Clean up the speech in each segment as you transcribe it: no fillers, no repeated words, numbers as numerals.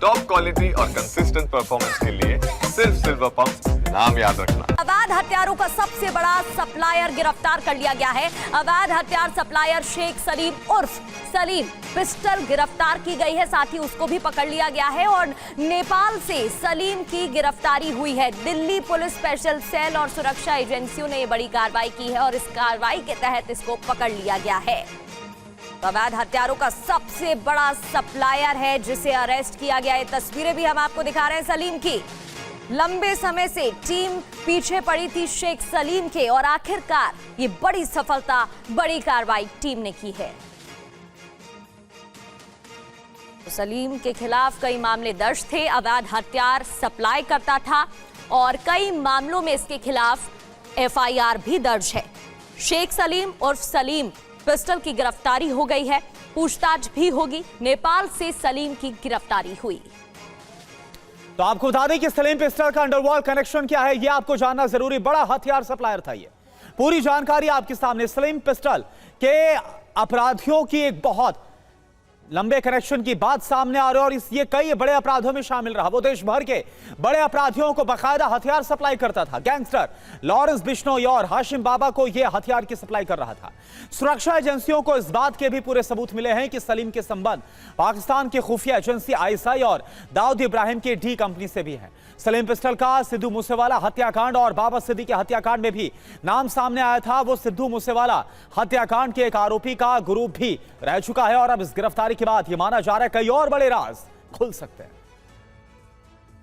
Top quality और consistent performance के लिए सिर्फ सिल्वर पंप नाम याद रखना। अवैध हथियारों का सबसे बड़ा सप्लायर गिरफ्तार कर लिया गया है। अवैध हथियार सप्लायर शेख सलीम उर्फ सलीम पिस्टल गिरफ्तार की गई है, साथ ही उसको भी पकड़ लिया गया है और नेपाल से सलीम की गिरफ्तारी हुई है। दिल्ली पुलिस स्पेशल सेल और सुरक्षा एजेंसियों ने ये बड़ी कार्रवाई की है और इस कार्रवाई के तहत इसको पकड़ लिया गया है। अवैध हथियारों का सबसे बड़ा सप्लायर है जिसे अरेस्ट किया गया है। तस्वीरें भी हम आपको दिखा रहे हैं सलीम की। लंबे समय से टीम पीछे पड़ी थी शेख सलीम के और आखिरकार ये बड़ी सफलता, बड़ी कार्रवाई टीम ने की है। तो सलीम के खिलाफ कई मामले दर्ज थे। अवैध हथियार सप्लाई करता था और कई मामलों में इसके खिलाफ एफआईआर भी दर्ज है। शेख सलीम उर्फ सलीम पिस्टल की गिरफ्तारी हो गई है, पूछताछ भी होगी। नेपाल से सलीम की गिरफ्तारी हुई। तो आपको बता दें कि सलीम पिस्टल का अंडरवर्ल्ड कनेक्शन क्या है, यह आपको जानना जरूरी। बड़ा हथियार सप्लायर था ये। पूरी जानकारी आपके सामने। सलीम पिस्टल के अपराधियों की एक बहुत लंबे कनेक्शन की बात सामने आ रही है और ये कई बड़े अपराधों में शामिल रहा। वो देश भर के बड़े अपराधियों को बाकायदा हथियार सप्लाई करता था। गैंगस्टर लॉरेंस बिश्नोई और हाशिम बाबा को यह हथियार की सप्लाई कर रहा था। सुरक्षा एजेंसियों को इस बात के भी पूरे सबूत मिले हैं कि सलीम के संबंध पाकिस्तान की खुफिया एजेंसी आईएसआई और दाऊद इब्राहिम की डी कंपनी से भी है। सलीम पिस्टल का सिद्धू मूसेवाला हत्याकांड और बाबा सिद्दीकी हत्याकांड में भी नाम सामने आया था। वो सिद्धू मूसेवाला हत्याकांड के एक आरोपी का ग्रुप भी रह चुका है और अब इस गिरफ्तारी के बाद यह माना जा रहा है कई और बड़े राज खुल सकते हैं।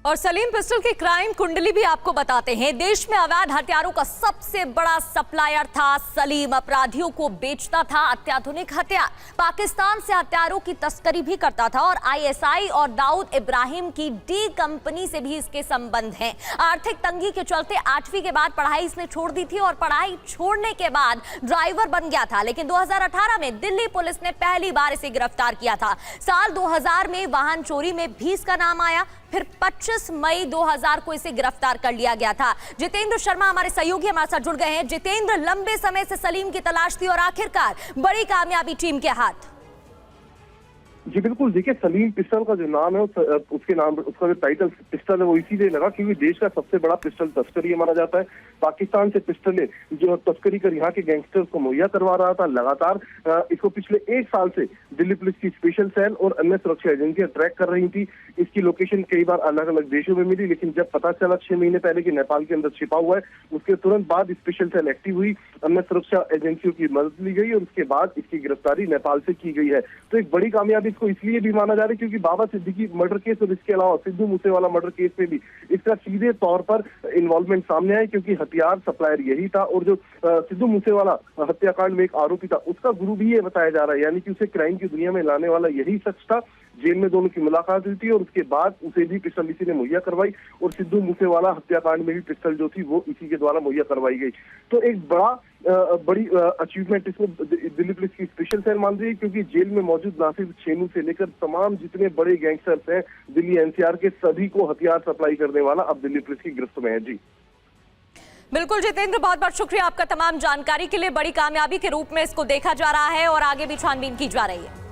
और सलीम पिस्टल की क्राइम कुंडली भी आपको बताते हैं। देश में अवैध हथियारों का सबसे बड़ा सप्लायर था सलीम। अपराधियों को बेचता था अत्याधुनिक हथियार, पाकिस्तान से हथियारों की तस्करी भी करता था और आईएसआई और दाऊद इब्राहिम की डी कंपनी से भी इसके संबंध हैं। आर्थिक तंगी के चलते 8वीं के बाद पढ़ाई इसने छोड़ दी थी और पढ़ाई छोड़ने के बाद ड्राइवर बन गया था, लेकिन 2018 में दिल्ली पुलिस ने पहली बार इसे गिरफ्तार किया था। साल 2000 में वाहन चोरी में भी इसका नाम आया, फिर 25 मई 2000 को इसे गिरफ्तार कर लिया गया था। जितेंद्र शर्मा हमारे सहयोगी हमारे साथ जुड़ गए हैं। जितेंद्र, लंबे समय से सलीम की तलाश थी और आखिरकार बड़ी कामयाबी टीम के हाथ। जी बिल्कुल, देखिए सलीम पिस्टल का जो नाम है उसके नाम उसका जो टाइटल पिस्टल है वो इसीलिए लगा क्योंकि देश का सबसे बड़ा पिस्टल तस्कर ये माना जाता है। पाकिस्तान से पिस्टलें जो तस्करी कर यहाँ के गैंगस्टर्स को मुहैया करवा रहा था लगातार। इसको पिछले 1 साल से दिल्ली पुलिस की स्पेशल सेल और अन्य सुरक्षा एजेंसियां ट्रैक कर रही थी। इसकी लोकेशन कई बार अलग अलग देशों में मिली, लेकिन जब पता चला 6 महीने पहले कि नेपाल के अंदर छिपा हुआ है, उसके तुरंत बाद स्पेशल सेल एक्टिव हुई, अन्य सुरक्षा एजेंसियों की मदद ली गई और उसके बाद इसकी गिरफ्तारी नेपाल से की गई है। तो एक बड़ी कामयाबी इसको इसलिए भी माना जा रहा है क्योंकि बाबा सिद्दीकी मर्डर केस और इसके अलावा सिद्धू मूसेवाला मर्डर केस में भी इसका सीधे तौर पर इन्वॉल्वमेंट सामने आया क्योंकि हथियार सप्लायर यही था और जो सिद्धू मूसेवाला हत्याकांड में एक आरोपी था उसका गुरु भी ये बताया जा रहा है, यानी कि उसे क्राइम की दुनिया में लाने वाला यही शख्स था। जेल में दोनों की मुलाकात हुई थी और उसके बाद उसे भी पिस्टल इसी ने मुहैया करवाई और सिद्धू मूसेवाला हत्याकांड में भी पिस्टल जो थी वो इसी के द्वारा मुहैया करवाई गई। तो एक बड़ी अचीवमेंट इसको दिल्ली पुलिस की स्पेशल सेल मान रही है क्योंकि जेल में मौजूद नासिर छेनू से लेकर तमाम जितने बड़े गैंगस्टर्स हैं दिल्ली एनसीआर के, सभी को हथियार सप्लाई करने वाला अब दिल्ली पुलिस की गिरफ्त में है। जी बिल्कुल जितेंद्र, बहुत बहुत शुक्रिया आपका तमाम जानकारी के लिए। बड़ी कामयाबी के रूप में इसको देखा जा रहा है और आगे भी छानबीन की जा रही है।